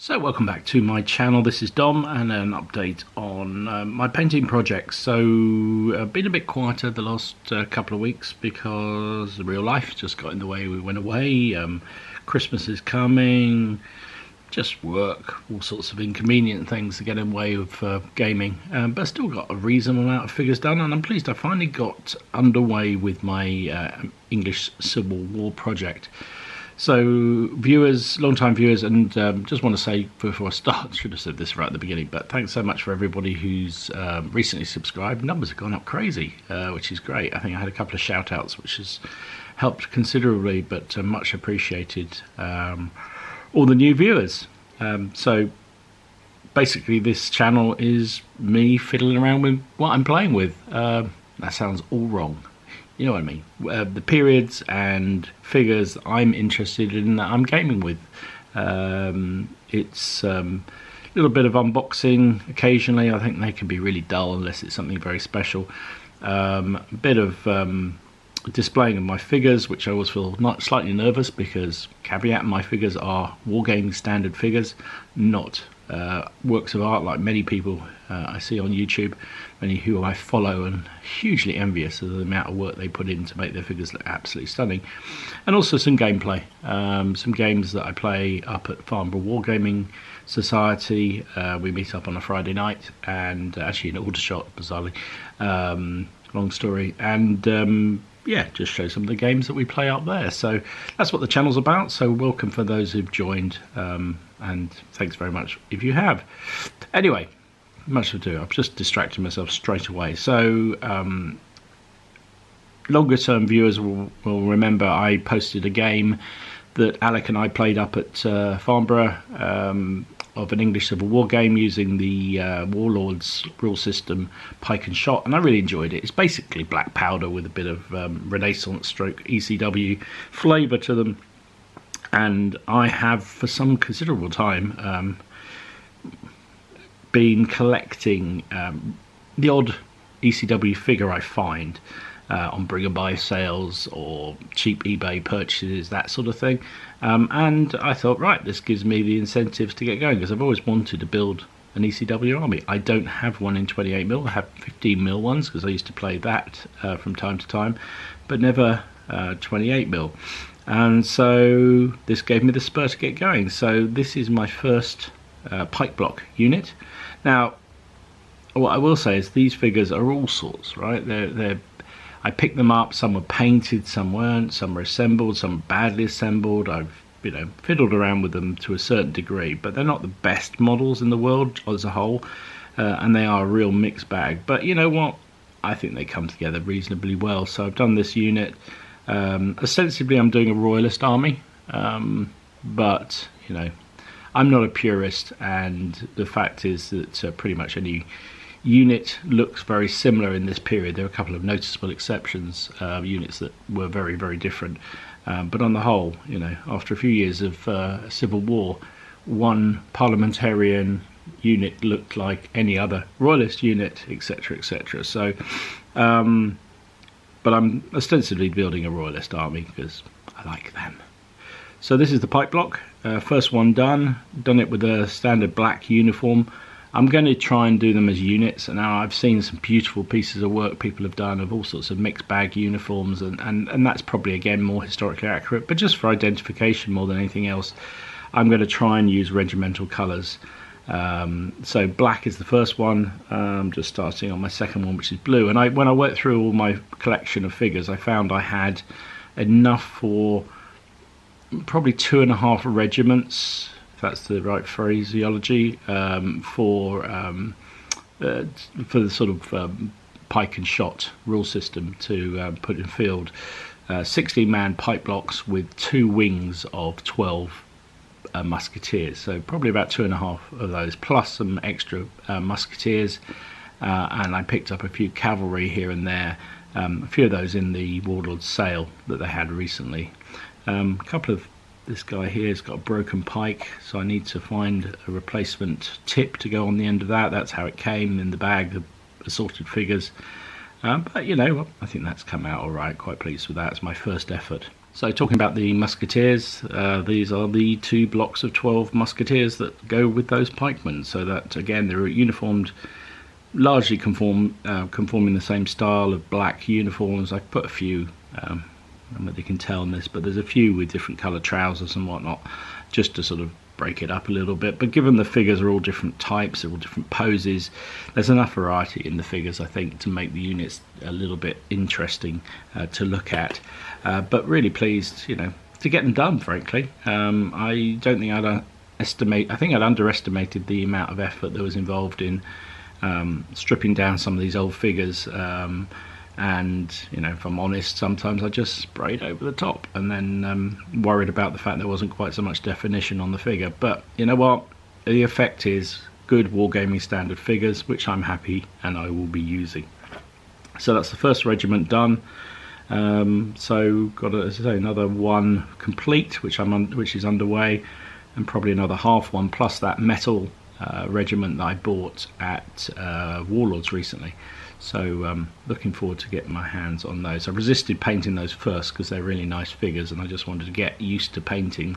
So welcome back to my channel. This is Dom and an update on my painting projects. So I've been a bit quieter the last couple of weeks because real life just got in the way. We went away, Christmas is coming, just work, all sorts of inconvenient things to get in the way of gaming, but I still got a reasonable amount of figures done, and I'm pleased I finally got underway with my English Civil War project. So viewers, long-time viewers, and just want to say before I start, should have said this right at the beginning, but thanks so much for everybody who's recently subscribed. Numbers have gone up crazy, which is great. I think I had a couple of shout-outs, which has helped considerably, but much appreciated. All the new viewers. So basically this channel is me fiddling around with what I'm playing with. That sounds all wrong. You know what I mean? The periods and figures I'm interested in that I'm gaming with. It's a little bit of unboxing occasionally. I think they can be really dull unless it's something very special. A bit of displaying of my figures, which I always feel slightly nervous because, caveat, my figures are wargaming standard figures, not works of art like many people I see on YouTube, many who I follow, and hugely envious of the amount of work they put in to make their figures look absolutely stunning. And also some gameplay, some games that I play up at Farnborough Wargaming Society. We meet up on a Friday night, and actually in Aldershot, bizarrely. Long story, and yeah, just show some of the games that we play up there. So that's what the channel's about. So welcome for those who've joined, and thanks very much if you have. Anyway, much ado, I've just distracted myself straight away. So longer term viewers will remember I posted a game that Alec and I played up at Farnborough, of an English Civil War game using the Warlords rule system, pike and shot, and I really enjoyed it. It's basically black powder with a bit of Renaissance stroke ECW flavour to them, and I have for some considerable time been collecting the odd ECW figure I find on bring and buy sales or cheap eBay purchases, that sort of thing. And I thought, right, this gives me the incentives to get going, because I've always wanted to build an ECW army. I don't have one in 28mm, I have 15mm ones, because I used to play that from time to time, but never 28mm. And so this gave me the spur to get going. So this is my first pike block unit. Now, what I will say is these figures are all sorts, right? I picked them up, some were painted, some weren't, some were assembled, some were badly assembled. I've fiddled around with them to a certain degree, but they're not the best models in the world as a whole, and they are a real mixed bag. But you know what? I think they come together reasonably well. So I've done this unit. Ostensibly I'm doing a royalist army, but you know, I'm not a purist, and the fact is that pretty much any unit looks very similar in this period. There are a couple of noticeable exceptions, units that were very, very different. But on the whole, you know, after a few years of civil war, one parliamentarian unit looked like any other royalist unit, etc., etc. So, but I'm ostensibly building a royalist army because I like them. So this is the pike block, first one done it with a standard black uniform. I'm going to try and do them as units, and now I've seen some beautiful pieces of work people have done of all sorts of mixed bag uniforms, and that's probably again more historically accurate, but just for identification more than anything else, I'm going to try and use regimental colours. So black is the first one. I'm just starting on my second one, which is blue, and when I went through all my collection of figures, I found I had enough for probably 2.5 regiments, that's the right phraseology, for the sort of pike and shot rule system to put in field. 16-man pike blocks with 2 wings of 12 musketeers, so probably about 2.5 of those, plus some extra musketeers, and I picked up a few cavalry here and there, a few of those in the Warlords sale that they had recently. A couple of this guy here has got a broken pike, so I need to find a replacement tip to go on the end of that. That's how it came in the bag, the assorted figures. But you know, I think that's come out all right. Quite pleased with that. It's my first effort. So talking about the Musketeers, these are the 2 blocks of 12 Musketeers that go with those pikemen. So that, again, they're uniformed, largely conforming the same style of black uniforms. I put a few, I don't know whether you can tell in this, but there's a few with different coloured trousers and whatnot, just to sort of break it up a little bit. But given the figures are all different types, they're all different poses, there's enough variety in the figures, I think, to make the units a little bit interesting to look at. But really pleased, to get them done, frankly. I don't think I think I'd underestimated the amount of effort that was involved in stripping down some of these old figures. And if I'm honest, sometimes I just sprayed over the top and then worried about the fact there wasn't quite so much definition on the figure. But you know what, the effect is good wargaming standard figures, which I'm happy and I will be using. So that's the first regiment done. So got, as I say, another one complete, which is underway, and probably another half one, plus that metal regiment that I bought at Warlords recently. So looking forward to getting my hands on those. I resisted painting those first because they're really nice figures, and I just wanted to get used to painting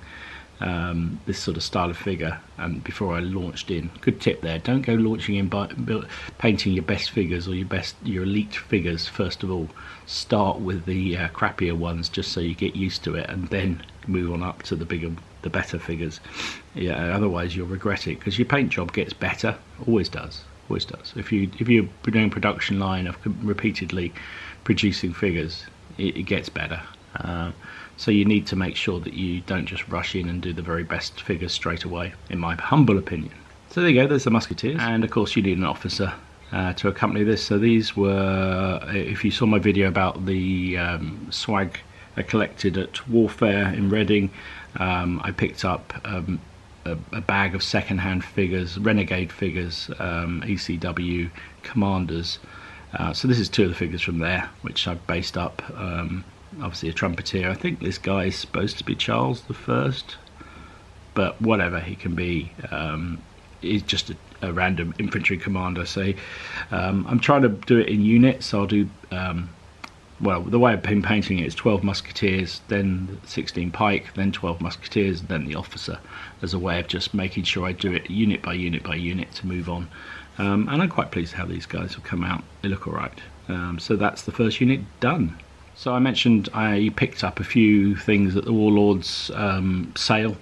this sort of style of figure before I launched in. Good tip there: don't go launching in by painting your best figures or your elite figures first of all. Start with the crappier ones just so you get used to it, and then move on up to the better figures. Yeah, otherwise you'll regret it, because your paint job gets better, always does. Always does. If you're doing production line of repeatedly producing figures, it gets better. So you need to make sure that you don't just rush in and do the very best figures straight away, in my humble opinion. So there you go, there's the Musketeers. And of course you need an officer to accompany this. So these were, if you saw my video about the swag I collected at Warfare in Reading, I picked up a bag of second-hand figures, Renegade figures, ECW commanders. So this is 2 of the figures from there, which I've based up. Obviously a trumpeter. I think this guy is supposed to be Charles I, but whatever he can be. He's just a random infantry commander. So I'm trying to do it in units. So I'll do, well, the way I've been painting it is 12 Musketeers, then 16 Pike, then 12 Musketeers, then the officer, as a way of just making sure I do it unit by unit by unit to move on. And I'm quite pleased how these guys have come out. They look alright. So that's the first unit done. So I mentioned I picked up a few things at the Warlords sale,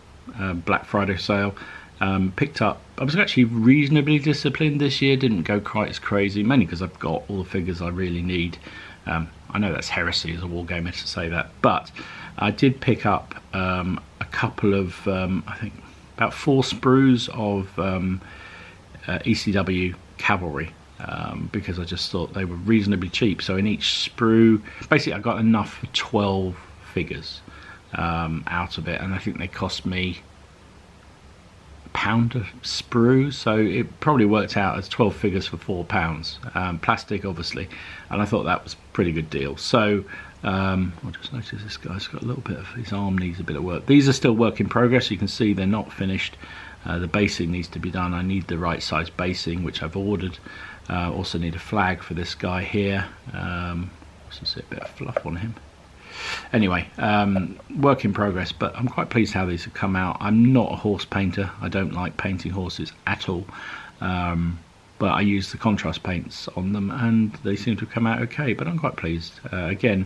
Black Friday sale. I was actually reasonably disciplined this year, didn't go quite as crazy, mainly because I've got all the figures I really need. I know that's heresy as a wargamer to say that, but I did pick up a couple of, I think about 4 sprues of ECW cavalry, because I just thought they were reasonably cheap. So in each sprue, basically I got enough for 12 figures out of it, and I think they cost me £1 a sprue, so it probably worked out as 12 figures for £4, plastic obviously, and I thought that was a pretty good deal. So I just noticed this guy's got a little bit of, his arm needs a bit of work. These are still work in progress. You can see they're not finished. The basing needs to be done. I need the right size basing, which I've ordered. Also need a flag for this guy here. Let's see a bit of fluff on him. Anyway, work in progress, but I'm quite pleased how these have come out. I'm not a horse painter. I don't like painting horses at all, but I use the contrast paints on them and they seem to have come out okay, but I'm quite pleased. Again,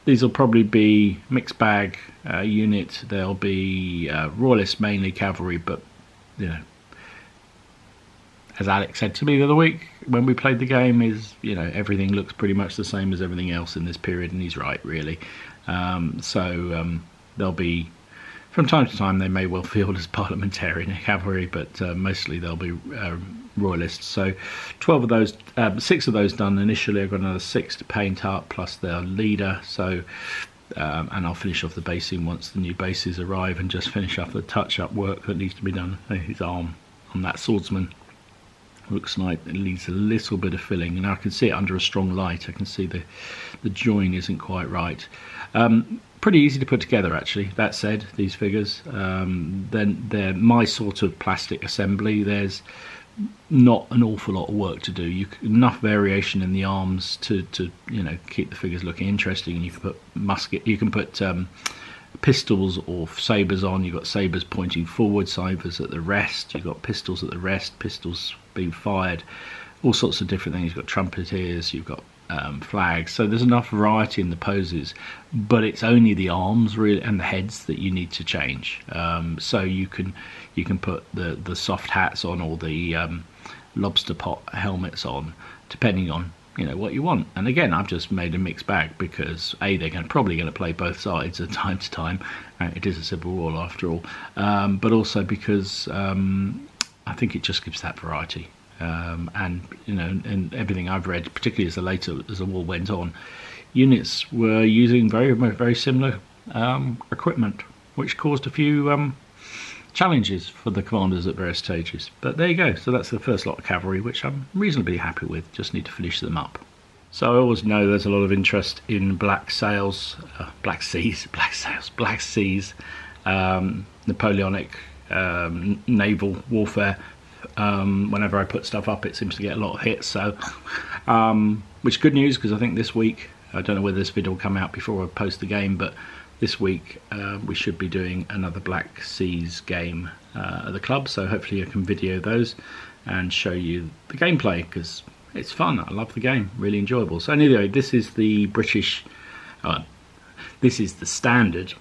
these will probably be mixed bag unit. They'll be royalists, mainly cavalry, but you know, as Alex said to me the other week when we played the game, is, you know, everything looks pretty much the same as everything else in this period, and he's right, really. They'll be, from time to time, they may well field as parliamentarian cavalry, but mostly they'll be royalists. So 12 of those, 6 of those done initially. I've got another 6 to paint up, plus their leader. So and I'll finish off the basing once the new bases arrive, and just finish up the touch-up work that needs to be done. His arm on that swordsman looks like it needs a little bit of filling, and I can see it under a strong light. I can see the join isn't quite right. Pretty easy to put together, actually. That said, these figures, then they're my sort of plastic assembly. There's not an awful lot of work to do. Enough variation in the arms to keep the figures looking interesting. You can put pistols or sabers on. You've got sabers pointing forward, sabers at the rest. You've got pistols at the rest, pistols being fired, all sorts of different things. You've got trumpeters, you've got flags. So there's enough variety in the poses, but it's only the arms really and the heads that you need to change. So you can put the soft hats on or the lobster pot helmets on, depending on what you want. And again, I've just made a mixed bag because they're probably going to play both sides at time to time. It is a civil war after all, but also because I think it just gives that variety. And everything I've read, particularly as the war went on, units were using very, very similar equipment, which caused a few challenges for the commanders at various stages. But there you go. So that's the first lot of cavalry, which I'm reasonably happy with. Just need to finish them up. So I always know there's a lot of interest in Black Seas, Napoleonic naval warfare. Whenever I put stuff up, it seems to get a lot of hits. So, which is good news, because I think this week, I don't know whether this video will come out before I post the game, but this week we should be doing another Black Seas game at the club. So hopefully I can video those and show you the gameplay, because it's fun. I love the game, really enjoyable. So anyway, this is the this is the standard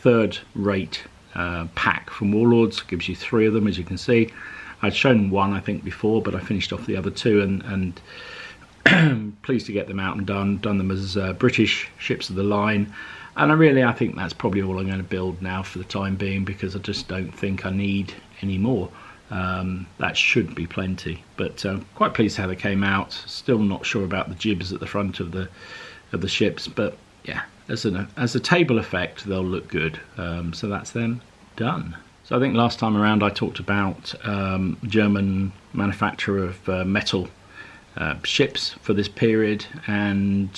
third-rate pack from Warlords. It gives you 3 of them, as you can see. I'd shown one, I think, before, but I finished off the other 2, and pleased to get them out and done them as British ships of the line. And I think that's probably all I'm going to build now for the time being, because I just don't think I need any more. That should be plenty, but quite pleased how they came out. Still not sure about the jibs at the front of the ships, but yeah, as a table effect, they'll look good. So that's them done. So I think last time around I talked about German manufacturer of metal ships for this period, and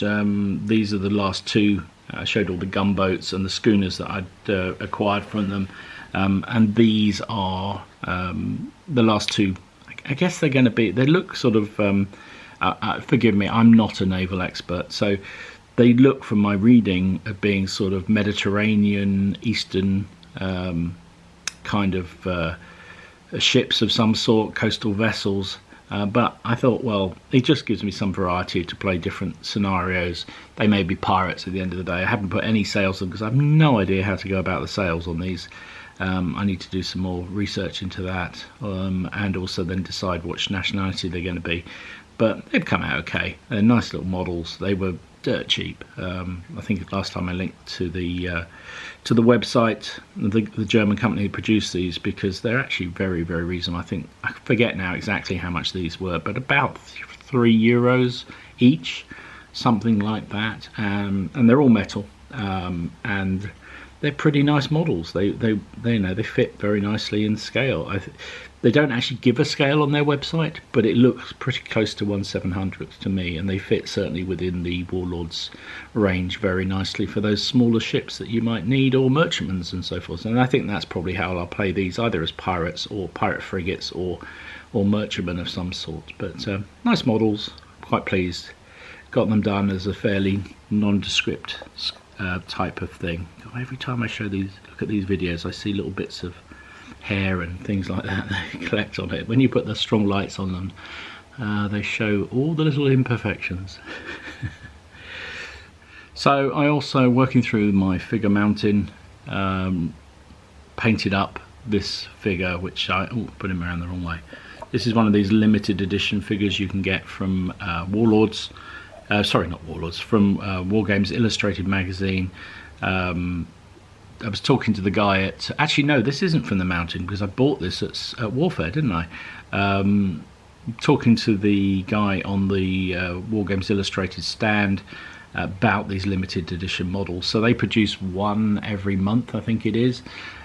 these are the last 2. I showed all the gunboats and the schooners that I'd acquired from them, and these are the last 2. I guess they're going to be, they look sort of, forgive me, I'm not a naval expert, so they look, from my reading, of being sort of Mediterranean, Eastern kind of ships of some sort, coastal vessels. But I thought, well, it just gives me some variety to play different scenarios. They may be pirates at the end of the day. I haven't put any sails on because I have no idea how to go about the sails on these. I need to do some more research into that, and also then decide which nationality they're going to be. But they've come out okay. They're nice little models. They were dirt cheap. I think last time I linked to the website, the German company who produced these, because they're actually very, very reasonable. I think I forget now exactly how much these were, but about €3 each, something like that. And they're all metal, and they're pretty nice models. They fit very nicely in scale. They don't actually give a scale on their website, but it looks pretty close to 1/700th to me, and they fit certainly within the Warlords range very nicely for those smaller ships that you might need, or merchantmans and so forth. And I think that's probably how I'll play these, either as pirates or pirate frigates or merchantmen of some sort. But nice models, quite pleased. Got them done as a fairly nondescript type of thing. Every time I look at these videos, I see little bits of hair and things like that they collect on it. When you put the strong lights on them, they show all the little imperfections. So I also, working through my figure mounting, painted up this figure, which I put him around the wrong way. This is one of these limited edition figures you can get from Warlords. Sorry, not Warlords, from War Games Illustrated magazine. I was talking to the guy at... Actually, no, this isn't from the mountain, because I bought this at Warfare, didn't I? Talking to the guy on the War Games Illustrated stand about these limited edition models. So they produce one every month, I think it is.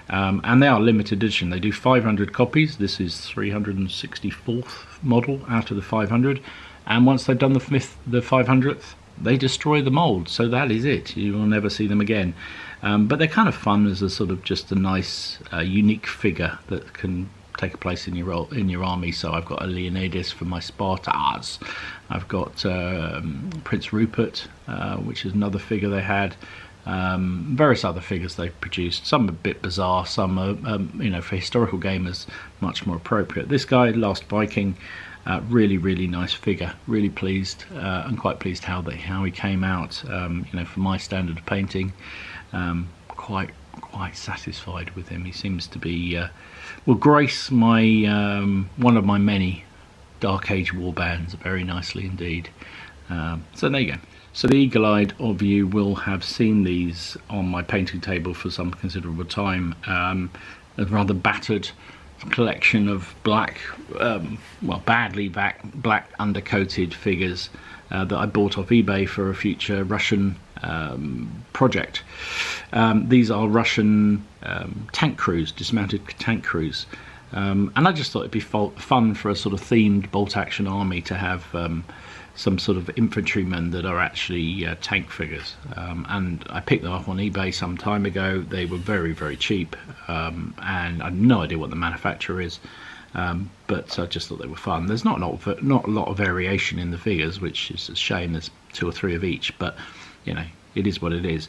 And they are limited edition. They do 500 copies. This is 364th model out of the 500. And once they've done the 500th, they destroy the mould. So that is it. You will never see them again. But they're kind of fun as a sort of just a nice, unique figure that can take a place in your army. So I've got a Leonidas for my Spartans. I've got Prince Rupert, which is another figure they had. Various other figures they've produced, some a bit bizarre, some are, for historical gamers much more appropriate. This guy, Last Viking, really nice figure. Really pleased, and quite pleased how he came out. For my standard of painting, quite satisfied with him. He seems to be will grace my one of my many Dark Age warbands very nicely indeed. So there you go. So the eagle-eyed of you will have seen these on my painting table for some considerable time. A rather battered collection of black, badly black undercoated figures that I bought off eBay for a future Russian project. These are Russian tank crews, dismounted tank crews. And I just thought it'd be fun for a sort of themed bolt-action army to have some sort of infantrymen that are actually tank figures, and I picked them up on eBay some time ago. They were very cheap, and I have no idea what the manufacturer is, but I just thought they were fun. There's not a lot of variation in the figures, which is a shame. There's 2 or 3 of each, but it is what it is.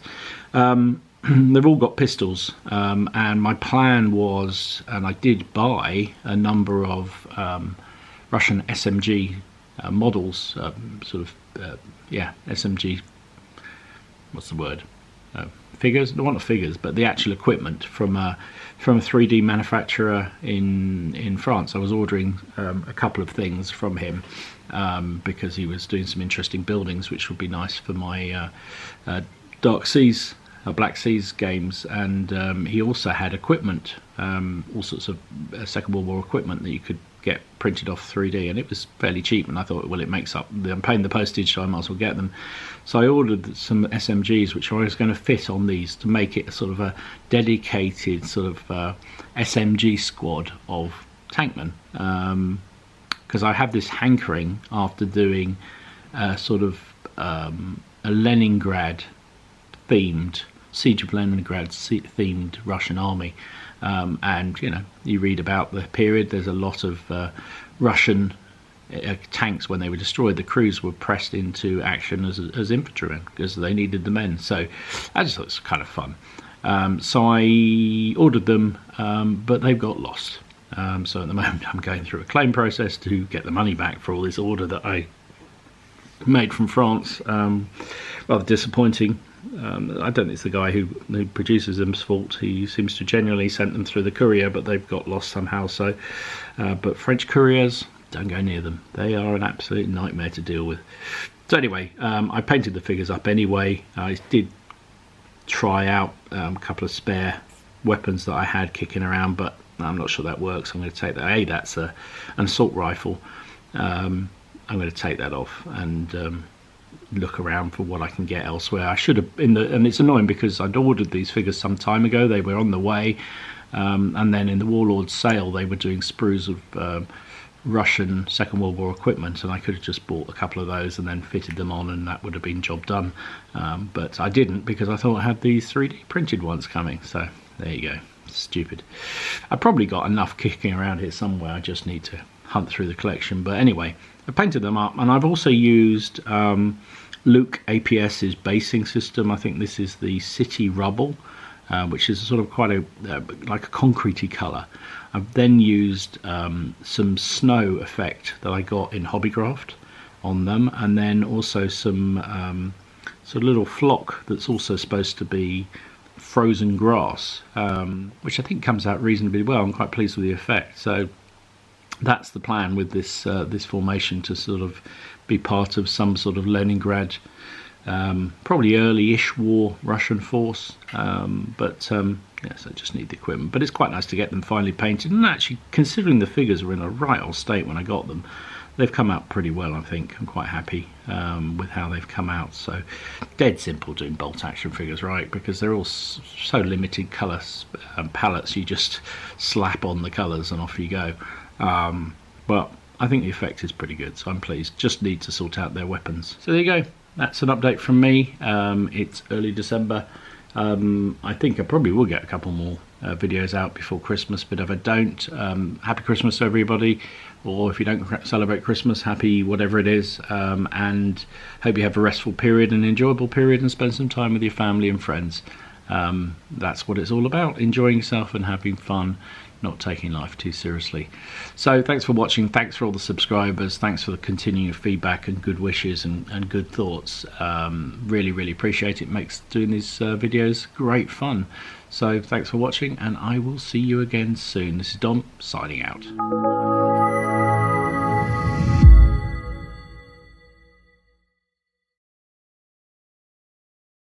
They've all got pistols, and my plan was, and I did buy a number of Russian SMG models, SMG, what's the word? Figures? Not figures, but the actual equipment from a 3D manufacturer in France. I was ordering a couple of things from him because he was doing some interesting buildings, which would be nice for my Dark Seas, Black Seas games, and he also had equipment, all sorts of Second World War equipment that you could get printed off 3D, and it was fairly cheap, and I thought, well, it makes up, I'm paying the postage, so I might as well get them. So I ordered some SMGs which I was going to fit on these to make it a sort of a dedicated sort of SMG squad of tankmen, because I have this hankering after doing sort of a Leningrad themed, Siege of Leningrad themed Russian army. And you read about the period. There's a lot of Russian tanks, when they were destroyed, the crews were pressed into action as infantrymen because they needed the men. So I just thought it was kind of fun. So I ordered them, but they've got lost. So at the moment I'm going through a claim process to get the money back for all this order that I made from France. Rather disappointing. I don't think it's the guy who produces them's fault. He seems to genuinely sent them through the courier, but they've got lost somehow. So, but French couriers, don't go near them. They are an absolute nightmare to deal with. So anyway, I painted the figures up anyway. I did try out a couple of spare weapons that I had kicking around, but I'm not sure that works. I'm going to take that. That's an assault rifle. I'm going to take that off and look around for what I can get elsewhere. I should have and it's annoying because I'd ordered these figures some time ago. They were on the way, and then in the Warlords sale they were doing sprues of Russian Second World War equipment, and I could have just bought a couple of those and then fitted them on, and that would have been job done. But I didn't, because I thought I had these 3D printed ones coming. So there you go. Stupid. I probably got enough kicking around here somewhere. I just need to hunt through the collection. But anyway, I painted them up, and I've also used Luke APS's basing system. I think this is the City Rubble, which is sort of quite a like a concretey colour. I've then used some snow effect that I got in Hobbycraft on them, and then also some sort of little flock that's also supposed to be frozen grass, which I think comes out reasonably well. I'm quite pleased with the effect. So that's the plan with this this formation, to sort of be part of some sort of Leningrad, probably early-ish war Russian force. Yes, I just need the equipment. But it's quite nice to get them finally painted. And actually, considering the figures were in a right old state when I got them, they've come out pretty well, I think. I'm quite happy with how they've come out. So, dead simple doing bolt action figures, right? Because they're all so limited colour palettes. You just slap on the colours and off you go. But I think the effect is pretty good, so I'm pleased. Just need to sort out their weapons. So there you go. That's an update from me. It's early December. I think I probably will get a couple more videos out before Christmas, but if I don't, happy Christmas to everybody, or if you don't celebrate Christmas, happy whatever it is, and hope you have a restful period, an enjoyable period, and spend some time with your family and friends. That's what it's all about, enjoying yourself and having fun, not taking life too seriously. So thanks for watching, thanks for all the subscribers, thanks for the continuing feedback and good wishes and good thoughts. Really appreciate it. Makes doing these videos great fun. So thanks for watching, and I will see you again soon. This is Dom signing out.